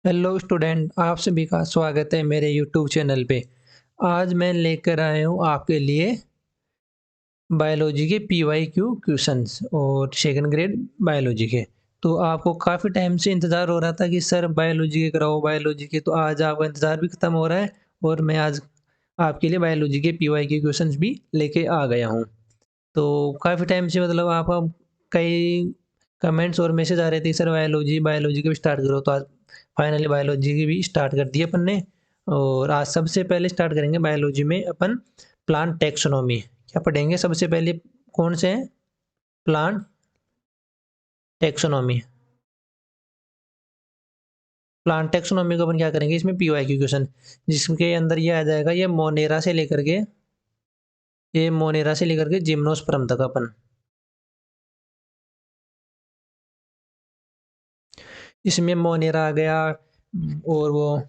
Hello student, आप सभी का स्वागत है मेरे यूट्यूब चैनल पे। आज मैं लेकर आया हूँ आपके लिए बायोलॉजी के PYQ क्वेश्चंस और सेकंड ग्रेड बायोलॉजी के। तो आपको काफ़ी टाइम से इंतज़ार हो रहा था कि सर बायोलॉजी के कराओ बायोलॉजी के, तो आज आपका इंतज़ार भी ख़त्म हो रहा है और मैं आज आपके लिए बायोलॉजी के PYQ क्वेश्चंस भी लेके आ गया हूँ। तो काफ़ी टाइम से मतलब आप कई कमेंट्स और मैसेज आ रहे थे सर बायोलॉजी बायोलॉजी का भी स्टार्ट करो, तो आज फाइनली बायोलॉजी की भी स्टार्ट कर दी अपन ने। और आज सबसे पहले स्टार्ट करेंगे बायोलॉजी में अपन प्लांट टेक्सोनॉमी। क्या पढ़ेंगे सबसे पहले? कौन से हैं? Plant taxonomy. प्लांट टेक्सोनॉमी को अपन क्या करेंगे, इसमें PYQ क्वेश्चन जिसके अंदर ये आ जाएगा, ये मोनेरा से लेकर के जिम्नोस्पर्म तक अपन इसमें मोनेरा आ गया और वो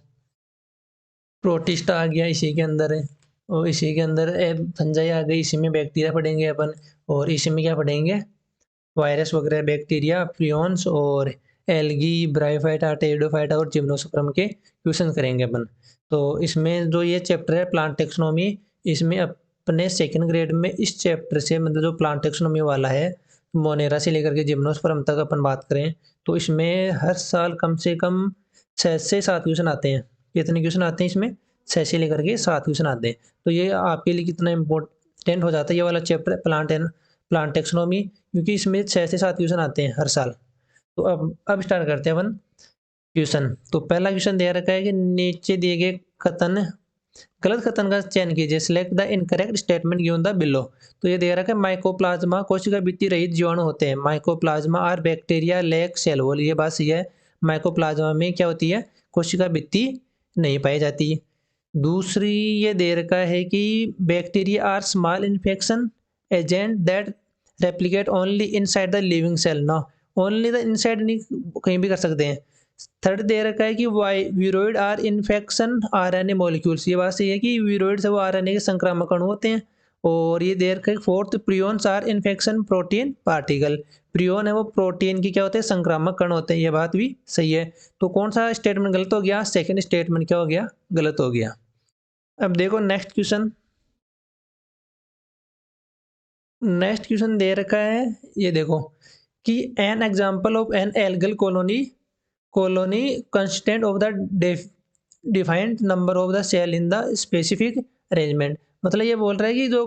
प्रोटिस्टा आ गया इसी के अंदर है। और इसी के अंदर फंजाई आ गई, इसी में बैक्टीरिया पढ़ेंगे अपन। और इसी में क्या पढ़ेंगे? वायरस वगैरह, बैक्टीरिया, प्रियॉन्स और एल्गी, ब्रायोफाइटा, टेरिडोफाइटा और जिम्नोस्पर्म के क्वेश्चन करेंगे अपन। तो इसमें जो ये चैप्टर है प्लांट टेक्सोनॉमी, इसमें अपने सेकंड ग्रेड में इस चैप्टर से मतलब जो प्लांट टेक्सोनॉमी वाला है, मोनेरा से लेकर के जिम्नोस्पर्म तक अपन बात करें तो इसमें हर साल कम से कम 6 से 7 क्वेश्चन आते हैं। कितने क्वेश्चन आते हैं इसमें? 6 से लेकर के 7 क्वेश्चन आते हैं। तो ये आपके लिए कितना इम्पोर्टेंट हो जाता है ये वाला चैप्टर प्लांट टेक्सोनॉमी, क्योंकि इसमें 6 से 7 क्वेश्चन आते हैं हर साल। तो अब स्टार्ट करते हैं अपन क्वेश्चन। तो पहला क्वेश्चन दे रखा है कि नीचे दिए गए कथन, गलत कथन का चयन कीजिए। Select the incorrect statement given the below. तो ये दे रखा है माइकोप्लाज्मा कोशिका भित्ति रहित जीवाणु होते हैं। माइकोप्लाज्मा और बैक्टीरिया लैक सेल वॉल, ये बात सही है। माइकोप्लाज्मा में क्या होती है? कोशिका भित्ति नहीं पाई जाती। दूसरी ये दे रखा है कि bacteria are small infection agent that replicate only inside the living cell. ना ओनली द इनसाइड नहीं, कहीं भी कर सकते हैं। थर्ड दे रखा है कि viroid are infection RNA molecules, ये बात सही है कि वीरोइड से वो RNA के संक्रामक अणु होते हैं। और ये दे रखा है fourth, prions are infection protein particle. Prion है वो प्रोटीन की क्या होते हैं? संक्रामक कण होते हैं, ये बात भी सही है। तो कौन सा स्टेटमेंट गलत हो गया? सेकंड स्टेटमेंट क्या हो गया? गलत हो गया। अब देखो नेक्स्ट क्वेश्चन। नेक्स्ट क्वेश्चन दे रखा है, ये देखो कि an example of an algal colony constant of the defined number of the cell in the specific arrangement. मतलब ये बोल रहा है कि जो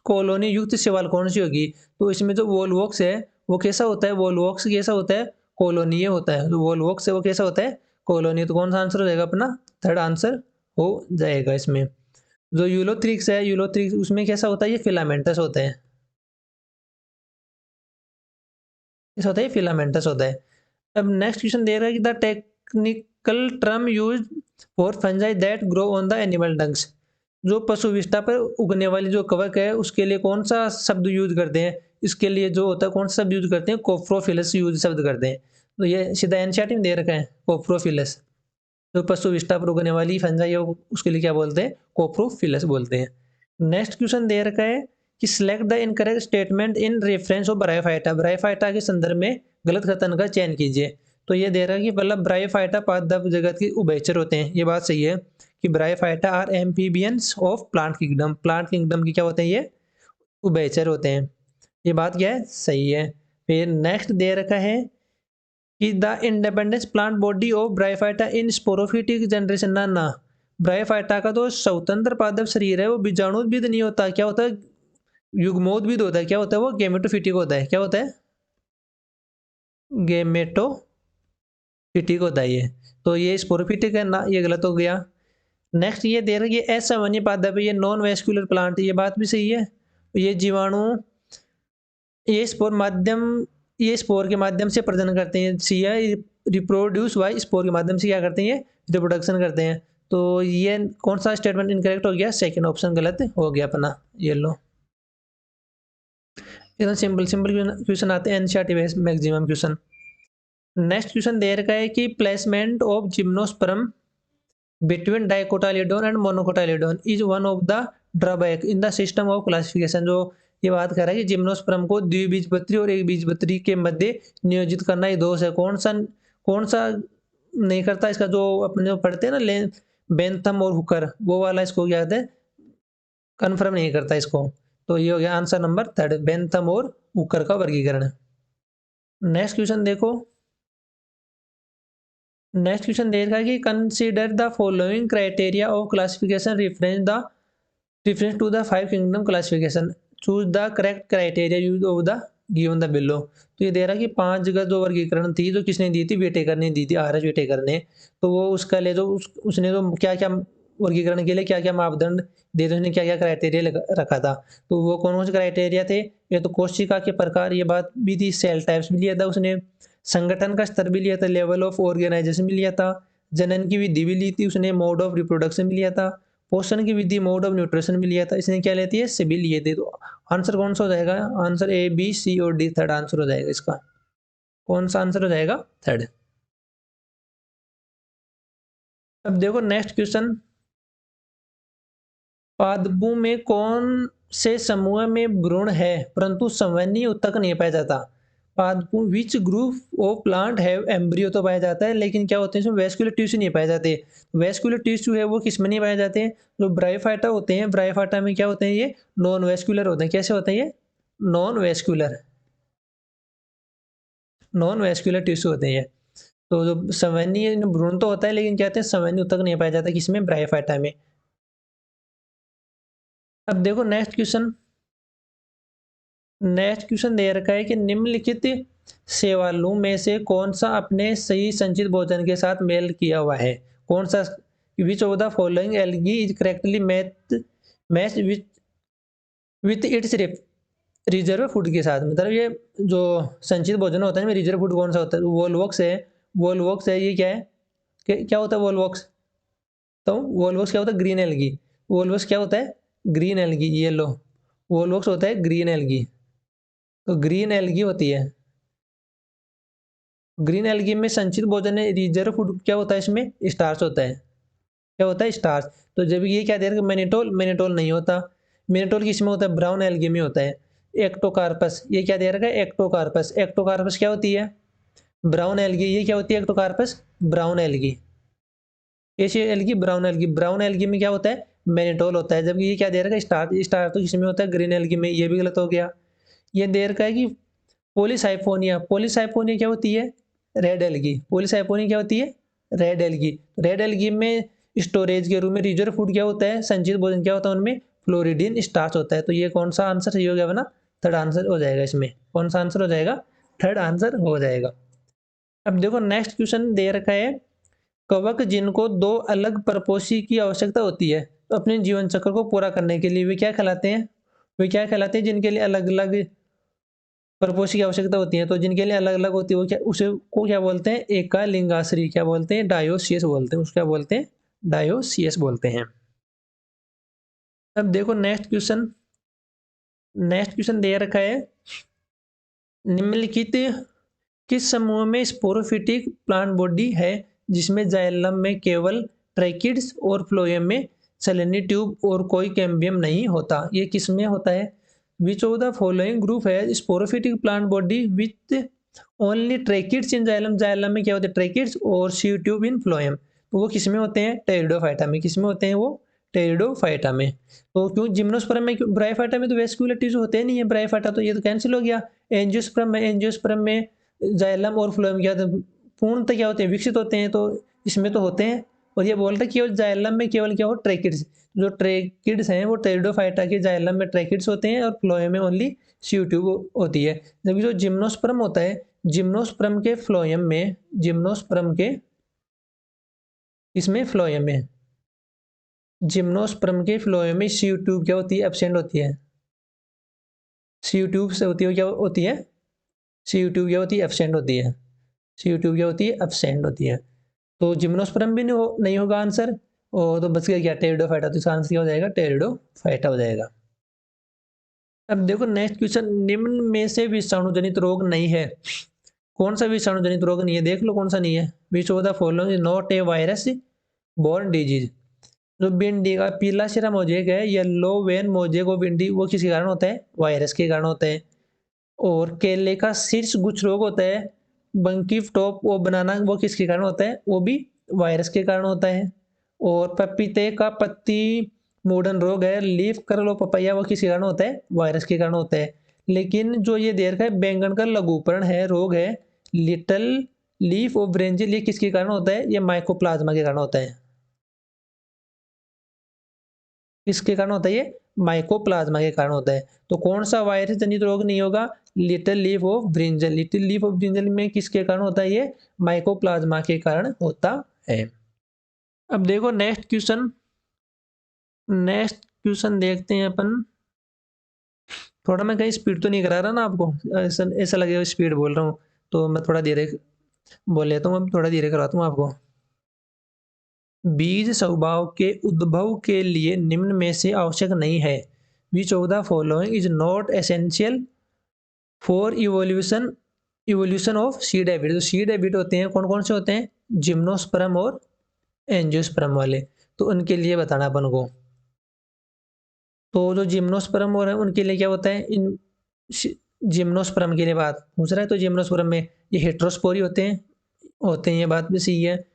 कॉलोनी युक्त शैवाल कौन सी होगी, तो इसमें जो वोलवॉक्स है वो कैसा होता है? वोलवॉक्स कैसा होता है? कॉलोनीय होता है। जो वोलवॉक्स है वो कैसा होता है? कॉलोनी। तो कौन सा आंसर हो जाएगा अपना? थर्ड आंसर हो जाएगा इसमें। जो यूलोथ्रिक्स है, यूलोथ्रिक्स उसमें कैसा होता है? ये फिलामेंटस होता है। ऐसा होता है, फिलामेंटस होता है। अब नेक्स्ट क्वेश्चन दे रहा है कि the technical term use for fungi that grow on the animal dungs. जो पशु विष्ठा पर उगने वाली जो कवक है उसके लिए कौन सा शब्द यूज करते हैं? इसके लिए जो होता है कौन सा शब्द यूज करते हैं? कोप्रोफिलस यूज शब्द करते हैं। तो ये सीधा एनसीईआरटी में दे रखा है, कोप्रोफिलस। जो पशु विष्ठा पर उगने वाली फंजाई है उसके लिए क्या बोलते हैं? कोप्रोफिलस बोलते हैं। नेक्स्ट क्वेश्चन दे रखा है कि select the incorrect statement in reference of bryophyta. Bryophyta के संदर्भ में गलत कथन का चयन कीजिए। तो ये दे रहा है कि मतलब ब्रायोफाइटा पादप जगत के उभयचर होते हैं, ये बात सही है कि Bryophyta are amphibians of plant kingdom. Plant kingdom की क्या होते हैं? ये उभयचर होते हैं, ये बात क्या है? सही है। फिर नेक्स्ट दे रखा है कि the independence plant body of bryophyta in sporophytic generation. ना ना, ब्रायोफाइटा का तो स्वतंत्र पादप शरीर है, वो बीजाणुविद नहीं होता। क्या होता है? युग्मोद्भिद होता है। क्या होता है वो? गेमेटोफिटिक होता है। क्या होता है? गेमेटोफिटिक होता है ये। तो ये स्पोरोफिटिक है ना, ये गलत हो गया। नेक्स्ट ये दे रहा है ये असामान्य पादप है, ये नॉन वेस्कुलर प्लांट, ये बात भी सही है। ये जीवाणु ये स्पोर माध्यम ये स्पोर के माध्यम से प्रजनन करते हैं। सिया रिप्रोड्यूस वाई स्पोर के माध्यम से क्या करते हैं? ये रिप्रोडक्शन करते हैं। तो ये कौन सा स्टेटमेंट इनकरेक्ट हो गया? सेकंड ऑप्शन गलत हो गया अपना। ये लो, एकदम सिंपल सिंपल क्वेश्चन आते हैं NCERT maximum question. Next question दे रखा है कि placement of gymnosperm between dicotyledon and monocotyledon is one of the drawback in the system of classification. जो ये बात कर रहा है कि जिम्नोस्पर्म को द्विबीजपत्री और एक बीजपत्री के मध्य नियोजित करना ये दोष है। कौन सा नहीं करता, इसका जो अपने जो पढ़ते हैं ना ले बेंथम और हुकर, वो वाला इसको क्या कहते हैं, कन्फर्म नहीं करता इसको। तो ये हो गया आंसर नंबर थर्ड, बेंथम और हुकर का वर्गीकरण। नेक्स्ट क्वेश्चन देखो, नेक्स्ट क्वेश्चन दे रखा है कि consider the following criteria of classification reference to the five kingdom classification, choose the correct criteria use of the given the below। तो ये दे रहा है कि 5 जगह जो वर्गीकरण थी जो किसने दी थी, वेटेकर ने दी थी, आर एच वेटेकर ने। तो वो उसका ले जो उसने जो क्या क्या वर्गीकरण के लिए क्या क्या मापदंड दे थे, उसने क्या क्या क्राइटेरिया रखा था। तो वो कौन कौन से क्राइटेरिया थे, ये तो कोशिका के प्रकार, ये बात भी थी, सेल टाइप्स भी लिया था उसने, संगठन का स्तर भी लिया था, लेवल ऑफ ऑर्गेनाइजेशन भी लिया था, जनन की विधि भी ली थी उसने, मोड ऑफ रिप्रोडक्शन भी लिया था, पोषण की विधि, मोड ऑफ न्यूट्रिशन भी लिया था। इसने क्या लेती है, सभी लिए थे। तो आंसर कौन सा हो जाएगा, आंसर ए बी सी और डी, थर्ड आंसर हो जाएगा इसका। कौन सा आंसर हो जाएगा, थर्ड। अब देखो नेक्स्ट क्वेश्चन, पादपों में कौन से समूह में भ्रूण है परंतु संवहनी उत्तक नहीं पाया जाता। पादपों विच ग्रुप ऑफ प्लांट है एम्ब्रियो तो पाया जाता है, लेकिन क्या होते हैं इसमें वेस्कुलर टिश्यू नहीं पाए जाते। वेस्कुलर टिश्यू है वो किस में नहीं पाए जाते हैं, जो ब्रायोफाइटा होते हैं, ब्रायोफाइटा में क्या होते हैं, ये नॉन वेस्कुलर होते हैं। कैसे होते हैं ये, non vascular, non vascular tissue होते हैं ये। तो जो संवहनी भ्रूण तो होता है, लेकिन क्या होते हैं संवहनी उत्तक नहीं पाया जाता, किसमें, ब्रायोफाइटा में। अब देखो नेक्स्ट क्वेश्चन, नेक्स्ट क्वेश्चन दे रखा है कि निम्नलिखित सेवालुओं में से कौन सा अपने सही संचित भोजन के साथ मेल किया हुआ है, कौन सा, विच of the following algae is correctly match with its reserve food के साथ। मतलब ये जो संचित भोजन होता है, रिजर्व फूड कौन सा होता है, वोलवॉक्स है, वोलवॉक्स है, ये क्या है, क्या होता है वोलवॉक्स, तो वोलवॉक्स क्या होता है, ग्रीन एल्गी, वोलवॉक्स क्या होता है, ग्रीन एल्गी, ये लो, वोलवॉक्स होता है ग्रीन एल्गी। तो ग्रीन एल्गी होती है, ग्रीन एल्गी में संचित भोजन है, रिजर्व फूड क्या होता है, इसमें स्टार्च होता है, क्या होता है, स्टार्च। तो जब ये क्या दे रहा है, मैनिटोल, मैनिटोल नहीं होता, मैनिटोल किस में होता है, ब्राउन एल्गी में होता है। एक्टोकार्पस, ये क्या दे रखा है, एक्टोकार्पस, एक्टोकार्पस क्या होती है, ब्राउन एल्गी, ये क्या होती है, एक्टोकार्पस ब्राउन एल्गी, ऐसी algae brown algae, brown algae में क्या होता है, मैनिटोल होता है। जबकि ये क्या दे रखा है, स्टार्च, स्टार्च तो किसमें होता है, ग्रीन एल्गी में, ये भी गलत हो गया। ये दे रखा है कि पॉलीसाइफोनिया, पॉलीसाइफोनिया क्या होती है, रेड एल्गी, पॉलीसाइफोनिया क्या होती है, रेड एल्गी। रेड एल्गी में स्टोरेज के रूप में रिजर्व फूड क्या होता है, संचित भोजन क्या होता है उनमें, फ्लोरिडीन स्टार्च होता है। तो ये कौन सा आंसर सही हो गया ना, थर्ड आंसर हो जाएगा इसमें, कौन सा आंसर हो जाएगा, थर्ड आंसर हो जाएगा। अब देखो नेक्स्ट क्वेश्चन दे रखा है, कवक जिनको दो अलग परपोषी की आवश्यकता होती है तो अपने जीवन चक्र को पूरा करने के लिए वे क्या कहलाते हैं, वे क्या कहलाते हैं, जिनके लिए अलग अलग परपोषी की आवश्यकता होती है, तो जिनके लिए अलग अलग होती है वो क्या, उसे को क्या बोलते हैं, एकालिंगाश्री, क्या बोलते हैं, डायोसियस बोलते हैं, उसको क्या बोलते हैं, डायोसियस बोलते हैं। अब देखो नेक्स्ट क्वेश्चन, नेक्स्ट क्वेश्चन दे रखा है, निम्नलिखित किस समूह में स्पोरोफिटिक प्लांट बॉडी है जिसमें जाइलम में केवल ट्रैकिड्स और फ्लोएम में सेलेनी ट्यूब और कोई कैम्बियम नहीं होता। ये किस में होता है, which of the following group है sporophytic plant body with only tracheids in xylem, xylem में क्या होते हैं ट्रैकिड्स और सी ट्यूब इन फ्लोएम। तो वो किस में होते हैं, टेरिडोफाइटा में, किस में होते हैं वो, टेरिडोफाइटा में। तो क्यों जिम्नोस्पर्म में, ब्रायोफाइटा में तो वेस्कुलर टिश्यू होते नहीं है, ब्रायोफाइटा तो ये तो कैंसिल हो गया। एंजियोस्पर्म में, एंजियोस्पर्म में जाइलम और फ्लोएम क्या पूर्णतः क्या होते हैं, विकसित होते हैं, तो इसमें तो होते हैं। और ये बोल रहे हैं केवल जाइलम में केवल क्या हो, ट्रैकिड्स, जो ट्रैकिड्स हैं वो टेरिडोफाइटा के जाइलम में ट्रैकिड्स होते हैं और फ्लोएम में ओनली सी ट्यूब होती है। जबकि जो जिम्नोस्पर्म होता है, जिम्नोस्पर्म के फ्लोएम में, जिम्नोस्पर्म के इसमें फ्लोएम में, जिम्नोस्पर्म के फ्लोएम में सी ट्यूब क्या होती है, एब्सेंट होती है, सी ट्यूब से होती है, क्या होती है, सी ट्यूब क्या होती है, एब्सेंट होती है, सी ट्यूब क्या होती है, एब्सेंट होती है। तो जिम्नोस्पर्म भी नहीं होगा आंसर, और तो बच गया क्या, टेरिडोफाइटा, तो इसका आंसर क्या हो जाएगा, टेरिडोफाइटा हो जाएगा। अब देखो नेक्स्ट क्वेश्चन, निम्न में से विषाणु जनित रोग नहीं है, कौन सा विषाणु जनित रोग नहीं है, देख लो कौन सा नहीं है, which of the following is not a virus borne disease. जो भिंडी का पीला सिरा मोजेक है, येलो वेन मोजेक और भिंडी, वो किसके कारण होता है, वायरस के कारण होता है। और केले का शीर्ष गुच्छ रोग होता है, बंकी टॉप वो बनाना वो किसके कारण होता है, वो भी वायरस के कारण होता है। और पपीते का पत्ती मूडन रोग है, लीफ कर्ल ऑफ पपैया, वो किसके कारण होता है, वायरस के कारण होता है। लेकिन जो ये देर का बैंगन का लघुकरण है रोग है, लिटल लीफ ऑफ ब्रेंजिल, ये किसके कारण होता है, ये माइकोप्लाज्मा के कारण होता है। किसके कारण होता है, ये माइकोप्लाज्मा के कारण होता है। तो कौन सा वायरस जनित रोग नहीं होगा, little leaf of brinjal. Little leaf of brinjal में किसके कारण होता है, ये माइकोप्लाज्मा के कारण होता है। अब देखो नेक्स्ट क्वेश्चन देखते हैं अपन। थोड़ा मैं कहीं स्पीड तो नहीं करा रहा ना आपको, ऐसा ऐसा लगेगा स्पीड बोल रहा हूँ, तो मैं थोड़ा धीरे बोल लेता हूँ, थोड़ा धीरे करवाता हूँ आपको। बीज स्वभाव के उद्भव के लिए निम्न में से आवश्यक नहीं है। Which of the following is not essential for evolution of seed habit. तो सीड हैबिट होते हैं कौन कौन से होते हैं, जिम्नोस्पर्म और एंजियोस्पर्म वाले, तो उनके लिए बताना अपन को। तो जो जिम्नोस्पर्म और है उनके लिए क्या होता है, इन जिम्नोस्पर्म के लिए बात पूछ रहा है, तो जिम्नोस्पर्म में ये हेट्रोस्पोरी होते हैं, ये बात भी सही है।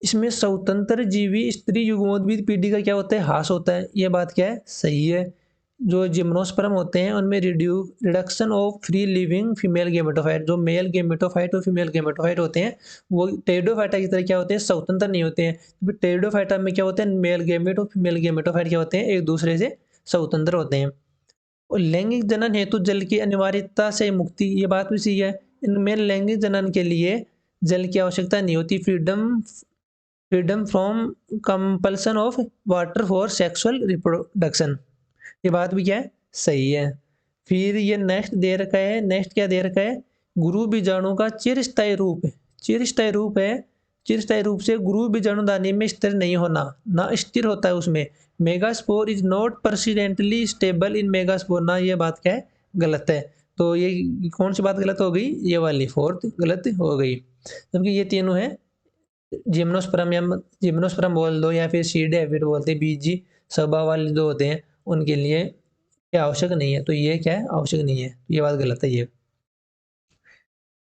इसमें स्वतंत्र जीवी स्त्री युग्मोद्भिद पीढ़ी का क्या होता है, हास होता है, ये बात क्या है, सही है। जो जिम्नोस्पर्म होते हैं उनमें reduction of free living female gametophyte, जो मेल गेमेटोफाइट और फीमेल गेमेटोफाइट होते हैं वो टेरिडोफाइटा की तरह क्या होते हैं, स्वतंत्र नहीं होते हैं। टेरिडोफाइटा में क्या होते हैं, मेल गेमेट और फीमेल गेमेटोफाइट क्या होते हैं, एक दूसरे से स्वतंत्र होते हैं। और लैंगिक जनन हेतु जल की अनिवार्यता से मुक्ति, ये बात भी सही है। इनमें लैंगिक जनन के लिए जल की आवश्यकता नहीं होती। Freedom from compulsion of water for sexual reproduction, ये बात भी क्या है, सही है। फिर ये नेक्स्ट दे रखा है, नेक्स्ट क्या दे रखा है, गुरु बीजाणु का चिरस्थायी रूप, चिरस्थायी रूप है, चिरस्थायी रूप से गुरु बीजाणु दानी में स्थिर नहीं होना, ना स्थिर होता है उसमें। Megaspore is not persistently stable in megaspore, ना ये बात क्या है, गलत है। तो ये कौन सी बात गलत हो गई, ये वाली फोर्थ गलत हो गई। जबकि ये तीनों है, जिम्नोस्पर्म या जिम्नोस्पर्म बोल दो या फिर सीड हैबिट बोलते, बीजी स्वभाव वाले जो होते हैं उनके लिए क्या आवश्यक नहीं है, तो ये क्या है, आवश्यक नहीं है, ये बात गलत है ये।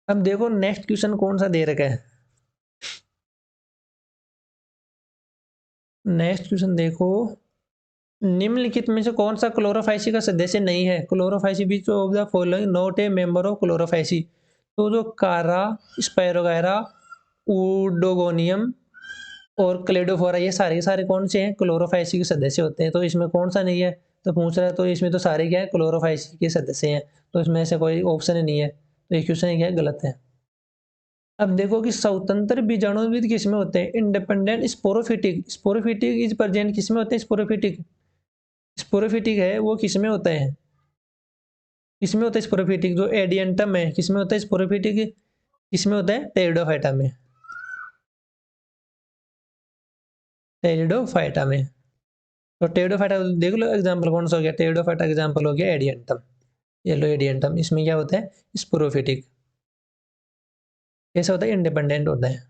अब देखो नेक्स्ट क्वेश्चन कौन सा दे रखा है, नेक्स्ट क्वेश्चन देखो, निम्नलिखित में से कौन सा क्लोरोफाइसी का सदस्य नहीं है। Chlorophyceae beach of the following not a member of Chlorophyceae. तो जो कारा, स्पायरोगायरा, ऊडोगोनियम और क्लेडोफोरा, ये सारे के सारे कौन से हैं, क्लोरोफाइसी के सदस्य होते हैं। तो इसमें कौन सा नहीं है, तो पूछ रहा है, तो इसमें तो सारे क्या है, क्लोरोफाइसी के सदस्य हैं, तो इसमें ऐसे कोई ऑप्शन ही नहीं है, तो ये क्वेश्चन क्या है, गलत है। अब देखो कि स्वतंत्र बीजाणुविद किसमें होते हैं, independent sporophytic, sporophytic is present किसमें होते हैं, स्पोरोफिटिक, स्पोरोफिटिक है वो किसमें होता है, किसमें होता है स्पोरोफिटिक, जो एडियंटम है किसमें होता है स्पोरोफिटिक, किसमें होता है, टेरिडोफाइटा में, टेरिडोफाइटा में। तो टेरिडोफाइटा देख लो एग्जांपल कौन सा हो गया, टेरिडोफाइटा एग्जांपल हो गया एडियंटम, येलो एडियंटम, इसमें क्या होता है, स्पोरोफिटिक, कैसा होता है, इंडिपेंडेंट होता है।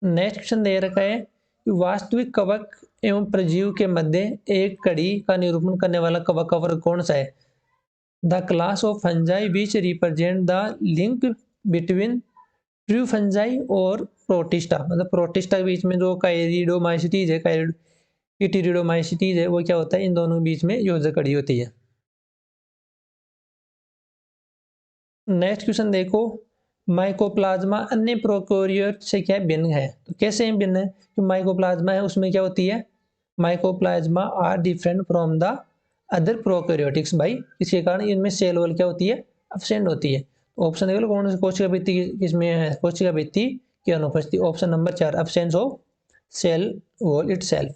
नेक्स्ट क्वेश्चन दे रखा है कि वास्तविक कवक एवं प्रजीव के मध्य एक कड़ी का निरूपण करने वाला कवक का वर्ग कौन सा है। The class of fungi which represent the link between true fungi और प्रोटिस्टा, मतलब प्रोटिस्टा के बीच में जो कायरिडोमाइसिटीज है, कायरिडोमाइसिटीज है, वो क्या होता है, इन दोनों के बीच में योजक कड़ी होती है। नेक्स्ट क्वेश्चन देखो, माइकोप्लाज्मा अन्य प्रोकैरियोट से क्या भिन्न है। तो कैसे भिन्न है, कि माइकोप्लाज्मा है उसमें क्या होती है, mycoplasma are different from the other prokaryotics भाई, इसके कारण इनमें सेल वॉल क्या होती है, एब्सेंट होती है। ऑप्शन देख लो कौन सा, कोशिका भित्ति किसमें है, कोशिका भित्ति की अनुपस्थिति, option number 4 absence of cell wall itself.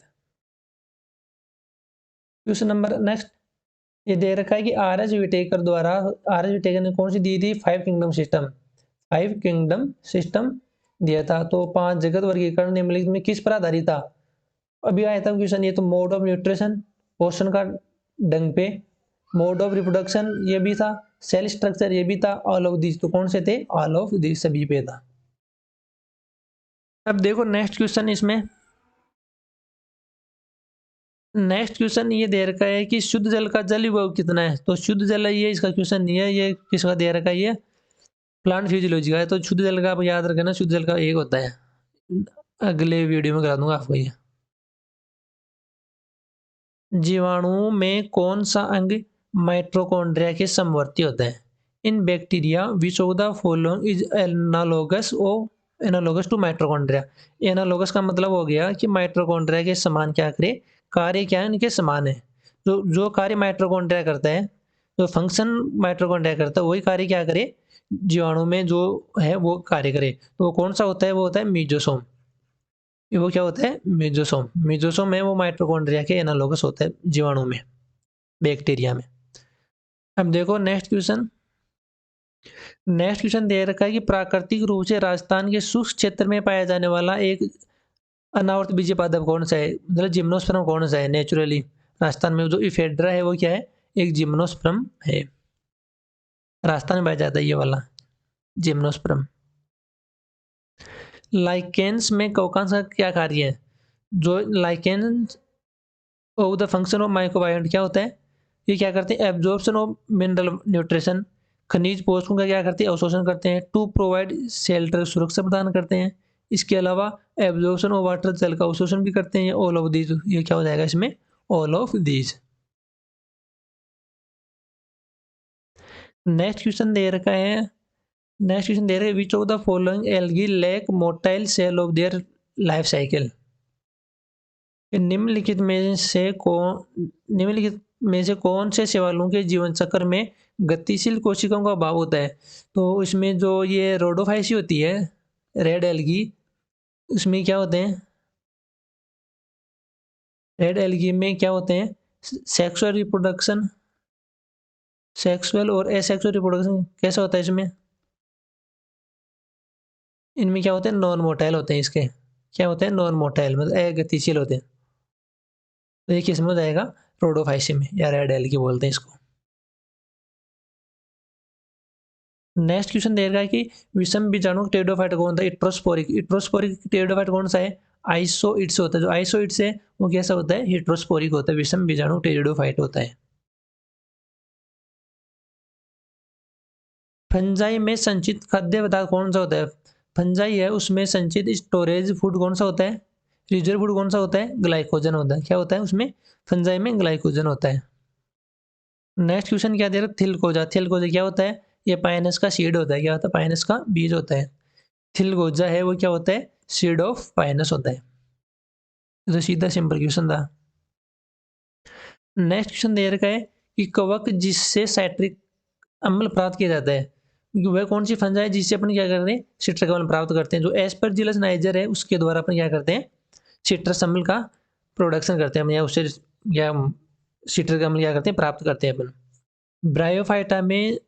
Question number next ये दे रखा है कि आर एस विटेकर द्वारा, आर एस विटेकर ने कौन सी दी थी, 5 किंगडम सिस्टम, 5 किंगडम सिस्टम दिया था। तो 5 जगत वर्गीकरण निम्नलिखित में किस पर आधारित था, अभी आया था क्वेश्चन, ये तो मोड ऑफ न्यूट्रिशन, पोषण का ढंग पे, मोड ऑफ रिप्रोडक्शन ये भी था, सेल स्ट्रक्चर ये भी था, ऑल ऑफ दिस, तो कौन से थे, ऑल ऑफ दिस सभी पे था। अब देखो नेक्स्ट क्वेश्चन इसमें, नेक्स्ट क्वेश्चन ये दे रखा है कि शुद्ध जल का जल विभव कितना है। तो शुद्ध जल है ये, इसका क्वेश्चन नहीं है, ये किसका दे रखा है, ये प्लांट फिजियोलॉजी का है। तो शुद्ध जल का आप याद रखना, शुद्ध जल का एक होता है। अगले वीडियो में करा दूंगा आपको ये। जीवाणुओं में कौन सा अंग माइटोकॉन्ड्रिया के समवर्ती होता है। In bacteria which of the following is analogous to mitochondria. Analogous का मतलब हो गया कि माइटोकॉन्ड्रिया के समान क्या करे, कार्य क्या है इनके समान है। जो जो कार्य माइटोकॉन्ड्रिया करता है, जो फंक्शन माइटोकॉन्ड्रिया करता है, वही कार्य क्या करे जीवाणु में जो है वो कार्य करे। तो वो कौन सा होता है, वो होता है मीजोसोम। वो क्या होता है, मीजोसोम। मीजोसोम में वो माइटोकॉन्ड्रिया के एनालोगस होता है जीवाणु में, बैक्टीरिया में। अब देखो नेक्स्ट क्वेश्चन। नेक्स्ट क्वेश्चन दे रखा है कि प्राकृतिक रूप से राजस्थान के शुष्क क्षेत्र में पाया जाने वाला एक अनावर्त बीज पादप कौन सा है, मतलब जिम्नोस्पर्म कौन सा है। नेचुरली राजस्थान में जो इफेड्रा है वो क्या है, एक जिम्नोस्पर्म है। राजस्थान में पाया जाता है ये वाला जिम्नोस्पर्म। लाइकेंस में कौन सा क्या कार्य है। जो lichens of the function of mycobiont क्या होता है, ये क्या करते हैं, एब्जॉर्प्शन ऑफ मिनरल न्यूट्रिशन, खनिज पोषकों का क्या करते हैं, अवशोषण करते हैं। टू प्रोवाइड शेल्टर, सुरक्षा प्रदान करते हैं। इसके अलावा एब्जॉर्प्शन ऑफ वाटर, जल का अवशोषण भी करते हैं। ऑल ऑफ दीज, ये क्या हो जाएगा इसमें, all of these. Next question दे रखा है, नेक्स्ट क्वेश्चन दे रहे हैं which of the following algae lack motile cell of their life cycle. निम्नलिखित में से कौन से शैवालों के जीवन चक्र में गतिशील कोशिकाओं का अभाव होता है। तो इसमें जो ये रोडोफाइसी होती है, रेड एल्गी, उसमें क्या होते हैं, रेड एल्गी में क्या होते हैं, सेक्सुअल रिप्रोडक्शन, सेक्सुअल और एसेक्सुअल रिप्रोडक्शन कैसा होता है इसमें, इनमें क्या होते हैं, नॉन मोटाइल होते हैं। इसके क्या होते हैं, नॉन मोटाइल, मतलब अगतिशील होते हैं। तो ये किस में हो जाएगा, रोडोफाइसी में, या रेड एल्गी बोलते हैं इसको। नेक्स्ट क्वेश्चन दे रखा है कि विषम बीजाणु टेरिडोफाइट कौन था, इट्रोस्पोरिक। इट्रोस्पोरिक टेरिडोफाइट कौन सा है, आइसोइड्स होता है। जो आइसोइड्स है वो कैसा होता है, हिट्रोस्पोरिक होता है। विषम बीजाणु टेरिडोफाइट होता है। फंजाई में संचित खाद्य पदार्थ कौन सा होता है। फंजाई है उसमें संचित स्टोरेज फूड कौन सा होता है, रिजर्व फूड कौन सा होता है, ग्लाइकोजन होता है। क्या होता है उसमें, फंजाई में ग्लाइकोजन होता है। नेक्स्ट क्वेश्चन क्या दे रहा है, थिलकोजा। थिलकोजा क्या होता है, ये पाइनस का सीड होता है। क्या होता है, पाइनस का बीज होता है। थिलकोजा है वो क्या होता है, सीड ऑफ पाइनस होता है। तो सीधा सिंपल क्वेश्चन था। नेक्स्ट क्वेश्चन दे रखा है कि कवक जिससे साइट्रिक अम्ल प्राप्त किया जाता है, वह कौन सी फंजा है जिससे अपन क्या करते हैं, सिट्रिक अम्ल प्राप्त करते हैं। जो एस्परजिलस नाइजर है उसके द्वारा अपन क्या करते हैं, सिट्रस अम्ल का प्रोडक्शन करते हैं या उससे या सिट्रिक अम्ल क्या करते हैं, प्राप्त करते हैं अपन। ब्रायोफाइटा में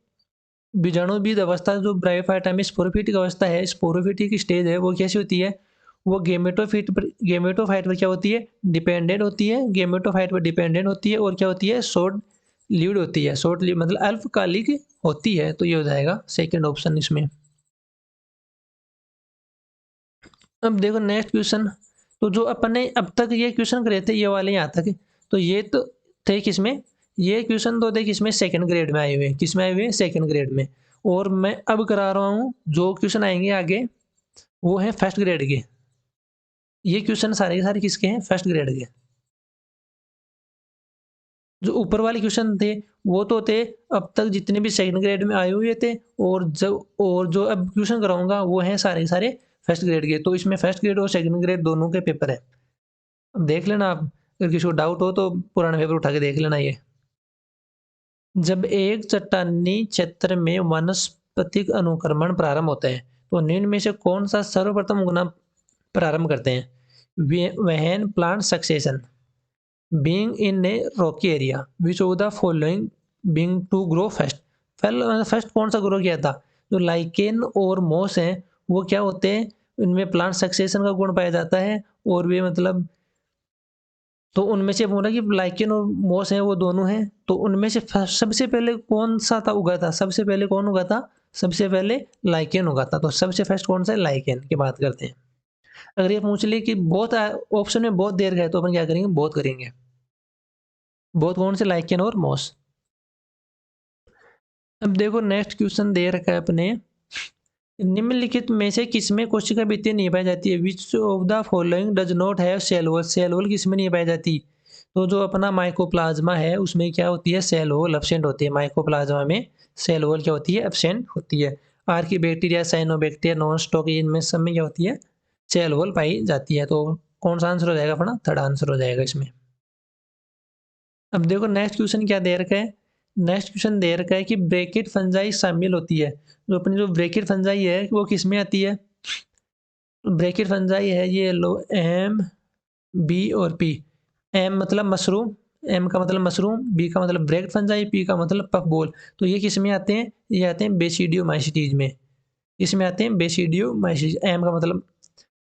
बीजाणुविद अवस्था, जो ब्रायोफाइटा में स्पोरोफिटिक अवस्था है, स्पोरोफिटिक स्टेज है, वो कैसी होती है, वो गेमेटोफाइट पर क्या होती है, डिपेंडेंट होती है। गेमेटोफाइट पर डिपेंडेंट होती है और क्या होती है, शॉर्ट लीड होती है। शॉर्ट लीड मतलब अल्पकालिक होती है। तो ये हो जाएगा सेकंड ऑप्शन इसमें। अब देखो नेक्स्ट क्वेश्चन। तो जो अपन ने अब तक ये क्वेश्चन करे थे, ये वाले यहाँ तक, तो ये तो थे किसमें, ये क्वेश्चन तो थे किसमें, सेकंड ग्रेड में आए हुए हैं। किसमें आए हुए हैं, सेकंड ग्रेड में। और मैं अब करा रहा हूँ जो क्वेश्चन आएंगे आगे, वो है फर्स्ट ग्रेड के। ये क्वेश्चन सारे के सारे किसके हैं, फर्स्ट ग्रेड के। जो ऊपर वाले क्वेश्चन थे वो तो थे अब तक जितने भी सेकंड ग्रेड में आए हुए थे, और जो अब क्वेश्चन कराऊंगा वो हैं सारे के सारे फर्स्ट ग्रेड के। तो इसमें फर्स्ट ग्रेड और सेकंड ग्रेड दोनों के पेपर है। अब देख लेना आप, अगर किसी को डाउट हो तो पुराना पेपर उठा के देख लेना। ये जब एक चट्टानी क्षेत्र में वानस्पतिक अनुक्रमण प्रारंभ होता है, तो निम्न में से कौन सा सर्वप्रथम गुना प्रारंभ करते हैं। When plant succession, being in a rocky area, which of the following being to grow first. First कौन सा ग्रो किया था, जो लाइकेन और मोस हैं वो क्या होते हैं, इनमें प्लांट सक्सेशन का गुण पाया जाता है। और वे मतलब, तो उनमें से बोला कि लाइकेन और मोस हैं वो दोनों हैं। तो उनमें से सबसे पहले कौन सा था उगा था, सबसे पहले कौन उगा था, सबसे पहले लाइकेन उगा था। तो सबसे फर्स्ट कौन सा है, लाइकेन की बात करते हैं। अगर ये पूछ ले कि बहुत ऑप्शन में बहुत देर गए, तो अपन क्या करेंगे, बहुत करेंगे। बोथ कौन से, लाइकेन और मॉस। अब देखो नेक्स्ट क्वेश्चन दे रखा है अपने, निम्नलिखित में से किसमें कोशिका भित्ति नहीं पाई जाती है, which of the following does not have cell wall, cell wall किसमें नहीं पाई जाती। तो जो अपना माइकोप्लाज्मा है उसमें क्या होती है, सेल वॉल एब्सेंट होती है, माइकोप्लाज्मा में सेल वॉल क्या होती है, एब्सेंट होती है। Archie bacteria, cyanobacteria, non stock, इनमें सब में क्या होती है, सेल वॉल पाई जाती है। तो कौन सा आंसर हो जाएगा अपना, थर्ड आंसर हो जाएगा इसमें। अब देखो नेक्स्ट क्वेश्चन क्या दे रखा है, नेक्स्ट क्वेश्चन दे रखा है कि ब्रैकेट फंजाई शामिल होती है, जो अपनी जो ब्रैकेट फंजाई है वो किस में आती है। ब्रैकेट फंजाई है ये लो, एम, बी और पी। एम मतलब मशरूम, एम का मतलब मशरूम, बी का मतलब ब्रैकेट फंजाई, पी का मतलब पफ बॉल। तो ये किस में आते हैं, ये आते हैं बेसिडियोमाइसीटीज में, इसमें आते हैं बेसिडियोमाइसीटीज। एम का मतलब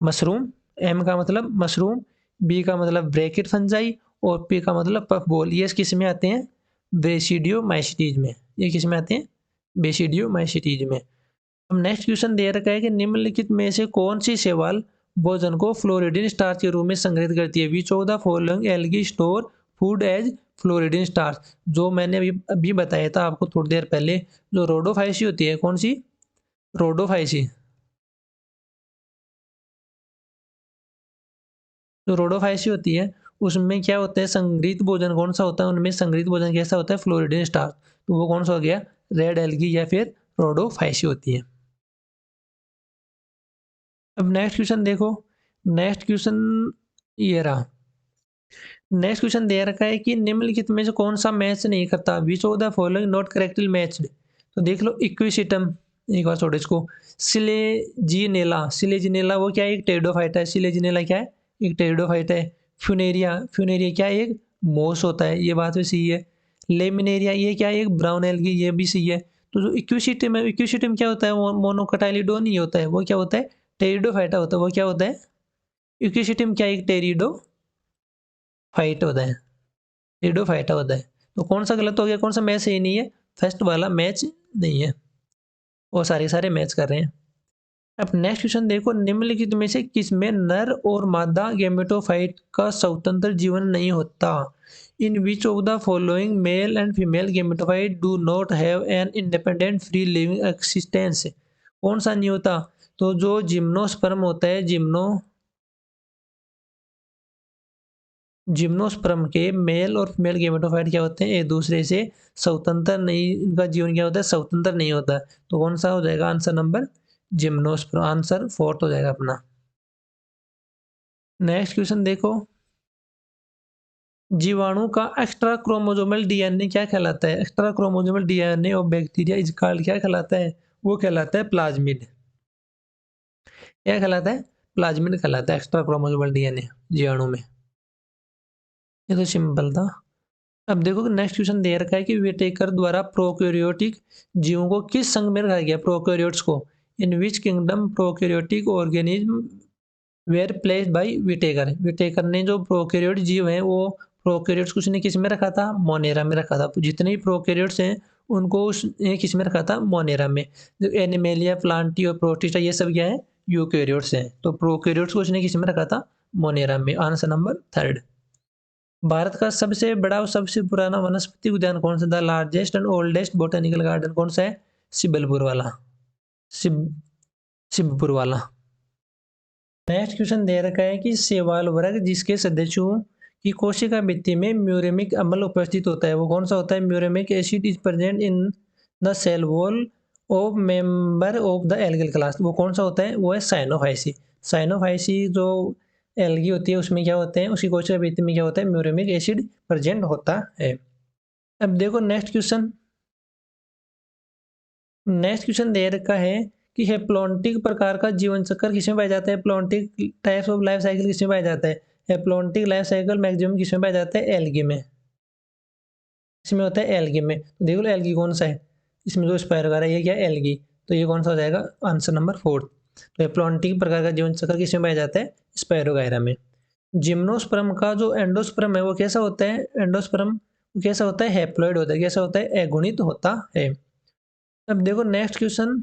मशरूम, एम का मतलब मशरूम, बी का मतलब ब्रैकेट फंजाई और पी का मतलब पफ बॉल, ये किस में आते हैं, बेसिडियोमाइसीटीज में। ये किस में आते हैं, बेसिडियोमाइसीटीज में। अब नेक्स्ट क्वेश्चन दे रखा है कि निम्नलिखित में से कौन सी शैवाल भोजन को फ्लोरिडीन स्टार्च के रूप में संग्रहित करती है, which of the following algae store food as floridean starch. जो मैंने अभी अभी बताया था आपको थोड़ी देर पहले, जो रोडोफाइसी होती है, कौन सी, रोडोफाइसी, जो रोडोफाइसी होती है उसमें क्या होता है, संग्रहित भोजन कौन सा होता है, उनमें संग्रहित भोजन कैसा होता है, फ्लोरिडीन स्टार्च। तो वो कौन सा हो गया, रेड एल्गी या फिर रोडोफाइसी होती है। अब नेक्स्ट क्वेश्चन देखो, नेक्स्ट क्वेश्चन ये रहा। नेक्स्ट क्वेश्चन दे रखा है कि निम्नलिखित में से कौन सा मैच नहीं करता, विच of the following not correctly matched. तो देख लो इक्विसिटम, एक बार छोड़ो इसको, सिलेजिनेला, सिलेजिनेला वो क्या है, एक टेरिडोफाइट है, सिलेजिनेला क्या है, एक टेरिडोफाइट है। फ्यूनेरिया, फ्यूनेरिया क्या है, एक मोस होता है, ये बात भी सही है। लेमिनेरिया ये क्या है, एक ब्राउन एल्गी, ये भी सही है। तो जो इक्विसिटम है, इक्विसिटम क्या होता है, वो मोनोकटाइलिडोन नहीं होता है, वो क्या होता है, टेरिडोफाइटा होता है। वो क्या होता है, इक्विसिटम क्या है, एक टेरिडोफाइट होता है, टेरिडोफाइटा होता है। तो कौन सा गलत हो गया, कौन सा मैच सही नहीं है, फर्स्ट वाला मैच नहीं है, वो सारे सारे मैच कर रहे हैं। अब नेक्स्ट क्वेश्चन देखो, निम्नलिखित में से किसमें नर और मादा गेमेटोफाइट का स्वतंत्र जीवन नहीं होता, in which of the following male and female gametophyte do not have an independent free living existence. कौन सा नहीं होता, तो जो जिम्नोस्पर्म होता है, जिम्नोस्पर्म के मेल और फीमेल गेमेटोफाइट क्या होते हैं, एक दूसरे से स्वतंत्र नहीं, इनका जीवन क्या होता है, स्वतंत्र नहीं होता। तो कौन सा हो जाएगा answer number, gymnosperm, answer fourth हो जाएगा अपना। नेक्स्ट क्वेश्चन देखो, जीवाणु का एक्स्ट्रा क्रोमोसोमल डीएनए क्या कहलाता है, extra chromosomal DNA of bacteria is called, क्या कहलाता है, वो कहलाता है प्लाज्मिड। क्या कहलाता है, प्लाज्मिड कहलाता है एक्स्ट्रा क्रोमोसोमल डीएनए जीवाणु में। ये तो सिंपल था। अब देखो नेक्स्ट क्वेश्चन दे रखा है कि विटेकर द्वारा प्रोकैरियोटिक जीवों को किस संघ में रखा गया, प्रोकैरियोट्स को, in which kingdom prokaryotic organism were placed by Whittaker. Whittaker ने जो प्रोकैरियोट जीव हैं वो प्रोकैरियोट्स को उसने किस में रखा था, मोनेरा में रखा था। जितने भी प्रोकैरियोट्स हैं उनको उसने किस में रखा था, मोनेरा में। जो एनिमेलिया, प्लांटी और प्रोटिस्टा ये सब क्या है, यूकैरियोट्स हैं। तो प्रोकैरियोट्स को उसने किस में रखा था, मोनेरा में। Answer number third. भारत का सबसे बड़ा और सबसे पुराना वनस्पति उद्यान कौन सा, the largest and oldest botanical garden कौन सा है, सिबलपुर वाला, सिब सिबपुर वाला। नेक्स्ट क्वेश्चन दे रखा है कि शैवाल वर्ग जिसके सदस्यों की कोशिका भित्ति में म्यूरेमिक अम्ल उपस्थित होता है वो कौन सा होता है, muramic acid is present in the cell wall of member of the algal class. वो कौन सा होता है, वो है साइनोफाइसी। साइनोफाइसी जो एल्गी होती है उसमें क्या होते हैं, उसकी कोशिका भित्ति में क्या होता है, म्यूरेमिक एसिड प्रेजेंट होता है। अब देखो नेक्स्ट क्वेश्चन दे रखा है कि हेप्लॉन्टिक प्रकार का जीवन चक्र किसमें पाया जाता है, haplontic types of life cycle किसमें पाया जाता है। हेप्लॉन्टिक लाइफ साइकिल मैक्सिमम किसमें पाया जाता है, एल्गी में। इसमें होता है एल्गी में। तो देख लो एल्गी कौन सा है, इसमें जो स्पाइरो है ये क्या है, एल्गी। तो ये कौन सा हो जाएगा, आंसर नंबर फोर्थ। तो हेप्लॉन्टिक प्रकार का जीवन चक्र किसमें पाया जाता है, स्पाइरोगायरा में। जिम्नोस्पर्म का जो एंडोस्पर्म है वो कैसा होता है, एंडोस्पर्म कैसा होता है, हैप्लॉइड होता है, कैसा होता है, अगुणित होता है। अब देखो नेक्स्ट क्वेश्चन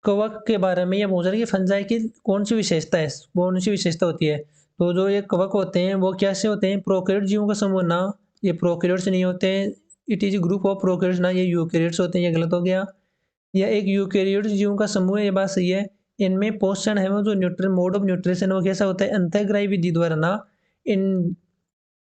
कवक के बारे में, ये पूछ रहा है कि फंजाई की कौन सी विशेषता है, कौन सी विशेषता होती है। तो जो ये कवक होते हैं वो कैसे होते हैं, प्रोकैरियोट जीवों का समूह ना ये प्रोकैरियोट्स नहीं होते हैं। It is group of prokaryotes ना, ये यूकैरियोट्स होते हैं, ये गलत हो गया। यह एक यूकैरियोट्स जीवों का समूह है, ये बात सही है। इनमें पोषण है वो जो न्यूट्रिशन मोड ऑफ न्यूट्रिशन वो कैसा होता है, अंतःग्राही विधि द्वारा ना, इन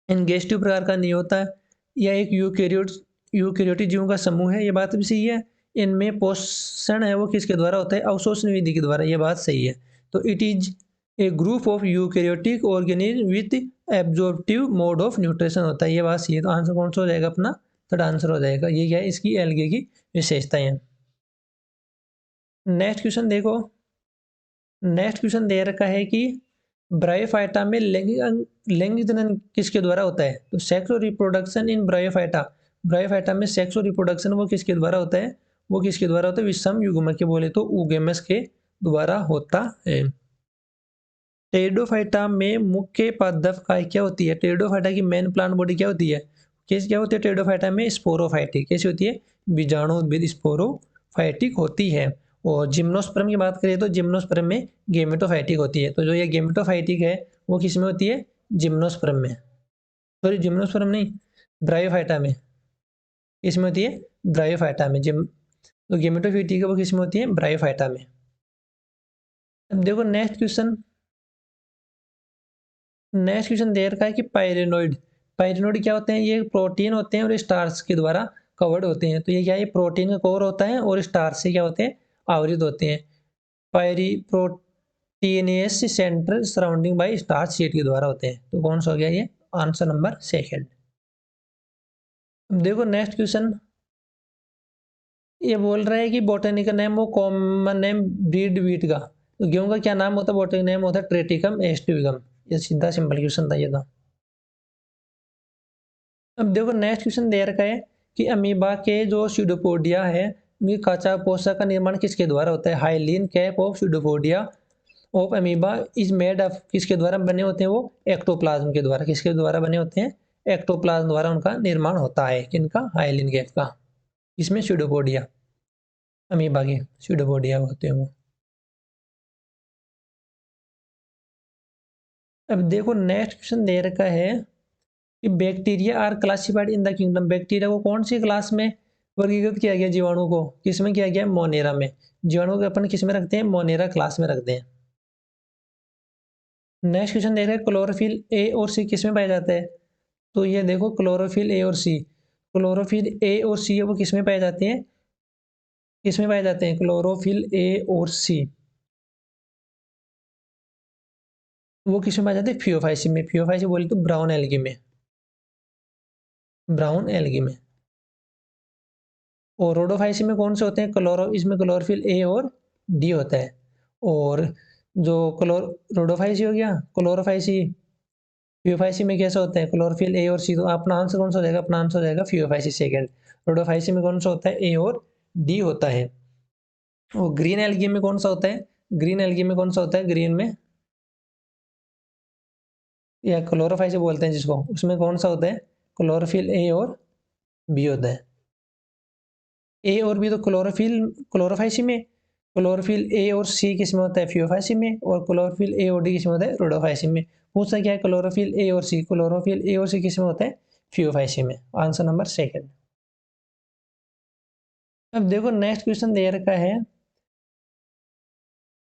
इंगेस्टिव प्रकार का नहीं होता है। यह एक यूकैरियोटिक जीवों का समूह है, ये बात भी सही है। इनमें पोषण है वो किसके द्वारा होता है, अवशोषण विधि के द्वारा, ये बात सही है। तो it is a group of eukaryotic organism with absorptive mode of nutrition होता है, ये बात सही है। तो आंसर कौन सा हो जाएगा अपना, थर्ड आंसर हो जाएगा। ये क्या है, इसकी एल्गे की विशेषताएं हैं। नेक्स्ट क्वेश्चन देखो, नेक्स्ट क्वेश्चन दे रखा है कि ब्रायोफाइटा में लैंगिक जनन किसके द्वारा होता है, तो सेक्स और रिप्रोडक्शन इन ब्रायोफाइटा, ब्रायोफाइटा में सेक्स और रिप्रोडक्शन वो किसके द्वारा होता है, वो किसके द्वारा होता है, विषम युग्मक के बोले तो ऊगेमस के द्वारा होता है। टेरिडोफाइटा में मुख्य पादप काय क्या होती है, टेरिडोफाइटा की मेन प्लांट बॉडी क्या होती है, कैसे क्या होती है टेरिडोफाइटा में, स्पोरोफाइटिक, कैसी होती है, बीजाणु उद्भिद स्पोरोफाइटिक होती है। और जिम्नोस्पर्म की बात करें तो जिम्नोस्पर्म में गेमेटोफाइटिक होती है। तो जो ये गेमेटोफाइटिक है वो किस में होती है, जिम्नोस्पर्म में, सॉरी जिम्नोस्पर्म नहीं, ब्रायोफाइटा में, इसमें होती है ब्रायोफाइटा में। जिम तो गेमेटोफाइटिक है वो किस में होती है, ब्रायोफाइटा में। अब देखो नेक्स्ट क्वेश्चन, नेक्स्ट क्वेश्चन दे रखा है कि पायरेनोइड, पायरेनोइड क्या होते हैं, ये प्रोटीन होते हैं और स्टार्च के द्वारा कवर्ड होते हैं। तो ये क्या है, प्रोटीन का कोर होता है और स्टार्च से क्या होते हैं, आवृत होते हैं। पायरी proteinaceous centre surrounding by starch sheath के द्वारा होते हैं। तो कौन सा हो गया ये, आंसर नंबर सेकंड। देखो नेक्स्ट क्वेश्चन, ये बोल रहा है कि बोटेनिकल नेम वो कॉमन नेम ब्रीड वीट का, तो गेहूं का क्या नाम होता है, बोटेनिकल नेम होता है ट्रेटिकम एस्टिविगम। ये सीधा सिंपल क्वेश्चन था ये था। अब देखो नेक्स्ट क्वेश्चन दे रखा है कि अमीबा के जो स्यूडोपोडिया है उनकी कच्चा पोषक का निर्माण किसके द्वारा होता है, hyaline cap of pseudopodia of amoeba is made of, किसके द्वारा बने होते हैं वो, एक्टोप्लाज्म के द्वारा, किसके द्वारा बने होते हैं, एक्टोप्लाज्म द्वारा उनका निर्माण होता है, किनका, हाइलीन कैप का, इसमें स्यूडोपोडिया, अमीबा के स्यूडोपोडिया होते हैं वो। अब देखो नेक्स्ट क्वेश्चन दे रखा है कि bacteria are classified in the kingdom, bacteria को कौन सी क्लास में वर्गीकृत किया गया, जीवाणु को किस में किया गया, मोनेरा में। जीवाणु को अपन किस में रखते हैं, मोनेरा क्लास में रखते हैं। नेक्स्ट क्वेश्चन देख रहे हैं क्लोरोफिल ए और सी किस में पाए जाते हैं, तो ये देखो क्लोरोफिल ए और सी, क्लोरोफिल ए और सी है वो किस में पाए जाते हैं, किस में पाए जाते हैं, क्लोरोफिल ए और सी वो किस में पाए जाते हैं, फियोफाइसी में, फियोफाइसी बोले तो ब्राउन एल्गी में, ब्राउन एल्गी में। और रोडोफाइसी में कौन से होते हैं, क्लोरो, इसमें क्लोरोफिल ए और डी होता है। और जो क्लोर रोडोफाइसी हो गया, क्लोरोफाइसी, फियोफाइसी में कैसा होता है, क्लोरोफिल ए और सी। तो अपना आंसर कौन सा हो जाएगा, अपना आंसर हो जाएगा फियोफाइसी सेकंड। रोडोफाइसी में कौन सा होता है, ए और डी होता है। और ग्रीन एल्गी में कौन सा होता है, ग्रीन एल्गी में कौन सा होता है, ग्रीन में, या क्लोरोफाइसी बोलते हैं जिसको, उसमें कौन सा होता है, क्लोरोफिल ए और बी होता है। ए और बी तो क्लोरोफिल क्लोरोफाइसी में, क्लोरोफिल ए और सी किस में होता है, फियोफाइसी में, और क्लोरोफिल ए और डी किस में होता है, रोडोफाइसी में। पूछा क्या है, क्लोरोफिल ए और सी, क्लोरोफिल ए और सी किस में होता है, फियोफाइसी में, आंसर नंबर सेकंड। अब देखो नेक्स्ट क्वेश्चन दे रखा है,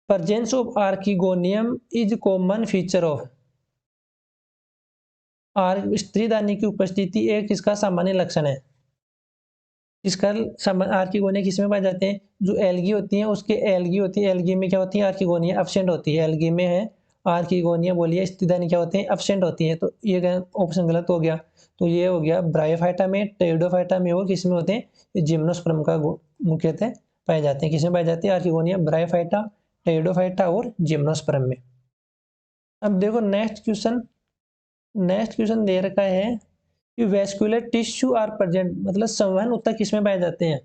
presence of archegonium is common feature of, स्त्रीदानी की उपस्थिति एक किसका सामान्य लक्षण है, इसका आर्किगोनिया किस में पाए जाते हैं, जो एल्गी होती है उसके एल्गी होती है, एल्गी में क्या होती है, आर्किगोनिया एब्सेंट होती है, एल्गी में है आर्किगोनिया बोलिए, स्थिदानी क्या होते हैं, एब्सेंट होती है। तो ये ऑप्शन गलत हो गया। तो ये हो गया ब्रायोफाइटा में, टेरिडोफाइटा में और किस में होते हैं, ये जिम्नोस्पर्म का मुख्यतः पाए जाते हैं, किस में पाए जाते हैं, आर्किगोनिया, ब्रायोफाइटा, टेरिडोफाइटा और जिम्नोस्पर्म में। अब देखो नेक्स्ट क्वेश्चन, नेक्स्ट क्वेश्चन दे रखा है कि वेस्कुलर टिश्यू आर प्रेजेंट, मतलब संवहन ऊतक किसमें पाए जाते हैं,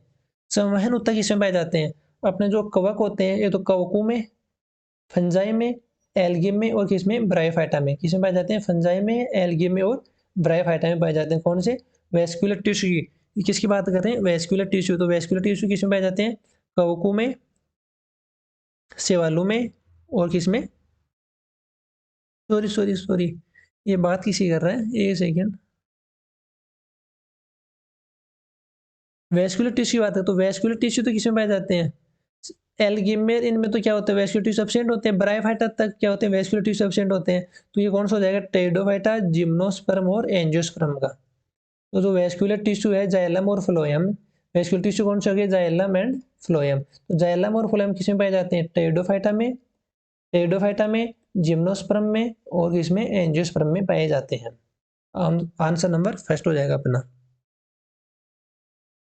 संवहन ऊतक किसमें पाए जाते हैं, अपने जो कवक होते हैं, ये तो कवकों में, फंजाई में, एल्गी में और किसमें, ब्रायोफाइटा में, किसमें पाए जाते हैं, फंजाई में, एल्गी में और ब्रायोफाइटा में पाए जाते हैं। कौन से, वेस्कुलर टिश्यू की, किसकी बात कर रहे हैं, वेस्कुलर टिश्यू। तो वेस्कुलर टिश्यू किसमें पाए जाते हैं, कवकों में, सेवालों में और किसमें, सॉरी सॉरी सॉरी, ये बात किसी कर रहा है, एक सेकेंड, वेस्कुलर टिश्यू बात है तो वेस्कुलर टिश्यू तो किसमें पाए जाते हैं, एल्गी में, इनमें तो क्या होता है वेस्कुलर टिश्यू सब्सटेंट होते हैं, ब्रायोफाइटा तक क्या होते हैं वेस्कुलर टिश्यू सब्सटेंट होते हैं। तो ये कौन सा हो जाएगा, टेरिडोफाइटा, जिम्नोस्पर्म और एंजियोस्पर्म का। तो जो वेस्कुलर टिश्यू है जाइलम और फ्लोएम, वेस्कुलर टिश्यू कौन सा हो गया, जाइलम एंड फ्लोएम। तो जाइलम और फ्लोएम किसमें पाए जाते हैं, टेरिडोफाइटा में, जिम्नोस्पर्म में और इसमें एंजियोस्पर्म में पाए जाते हैं। आंसर नंबर फर्स्ट हो जाएगा अपना।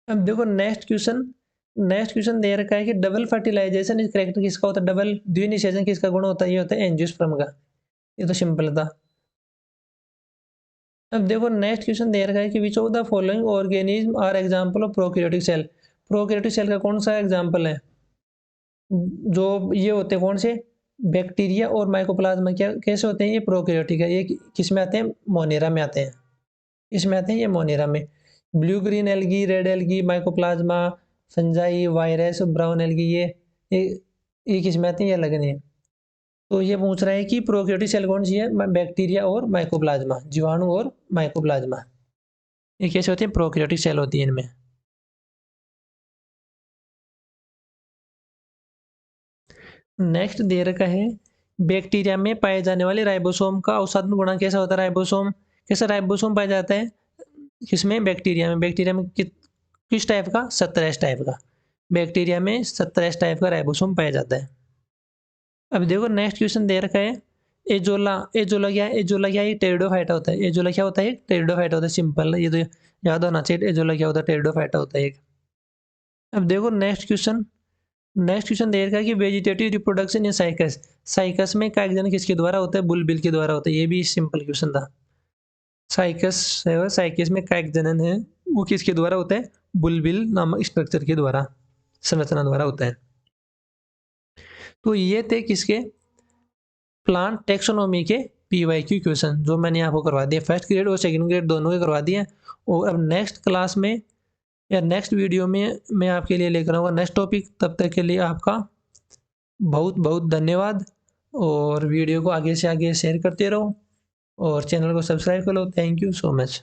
अब देखो नेक्स्ट क्वेश्चन दे रखा है कि डबल फर्टिलाइजेशन इज करेक्ट किसका होता है, डबल द्विनिषेचन किसका गुण होता है, ये होता है एंजियोस्पर्म का। ये तो सिंपल था। अब देखो नेक्स्ट क्वेश्चन दे रखा है कि which of the following organism are example of prokaryotic cell, prokaryotic cell का कौन सा एग्जांपल है, जो ये होते हैं कौन से, बैक्टीरिया और माइकोप्लाज्मा, क्या कैसे होते हैं ये प्रोकैरियोटिक है, ये किस में आते हैं, मोनेरा में आते हैं, इसमें आते हैं ये मोनेरा में। Blue green algae, red algae, mycoplasma, fungi, virus, brown algae, ये ये किस में आते हैं, ये अलग नहीं है। तो ये पूछ रहा है कि प्रोकैरियोटिक सेल कौन सी है, बैक्टीरिया और माइकोप्लाज्मा, जीवाणु और माइकोप्लाज्मा, ये कैसे होते हैं, प्रोकैरियोटिक सेल होती है इनमें। नेक्स्ट दे रखा है बैक्टीरिया में पाए जाने वाले राइबोसोम का अवसादन गुणांक कैसा होता है, राइबोसोम कैसा राइबोसोम पाया जाता है किसमें, बैक्टीरिया में किस टाइप का, 17 टाइप का, बैक्टीरिया में 17 टाइप का राइबोसोम पाया जाता है। अब देखो नेक्स्ट क्वेश्चन दे रखा है एजोला, एजोला क्या है, एजोला क्या है, टेरिडोफाइटा होता है, एजोला क्या होता है, टेरिडोफाइटा होता है, सिंपल ये तो याद होना चाहिए, एजोला क्या होता है, टेरिडोफाइटा होता है एक। अब देखो नेक्स्ट क्वेश्चन दे रखा है कि vegetative reproduction in cycas, cycas में कायजन किसके द्वारा होता है, बुलबिल के द्वारा होता है, ये भी सिंपल क्वेश्चन था। साइकस है, साइकस में कायक जनन है वो किसके द्वारा होता है, बुलबिल नामक स्ट्रक्चर के द्वारा, संरचना द्वारा होता है। तो ये थे किसके, प्लांट टेक्सोनोमी के पीवाईक्यू क्वेश्चन जो मैंने आपको करवा दिया, फर्स्ट ग्रेड और सेकंड ग्रेड दोनों के करवा दिए। और अब नेक्स्ट क्लास में या नेक्स्ट वीडियो में मैं आपके लिए लेकर आऊँगा नेक्स्ट टॉपिक, तब तक के लिए आपका बहुत बहुत धन्यवाद। और वीडियो को आगे से आगे शेयर करते रहो और चैनल को सब्सक्राइब कर लो। Thank you so much.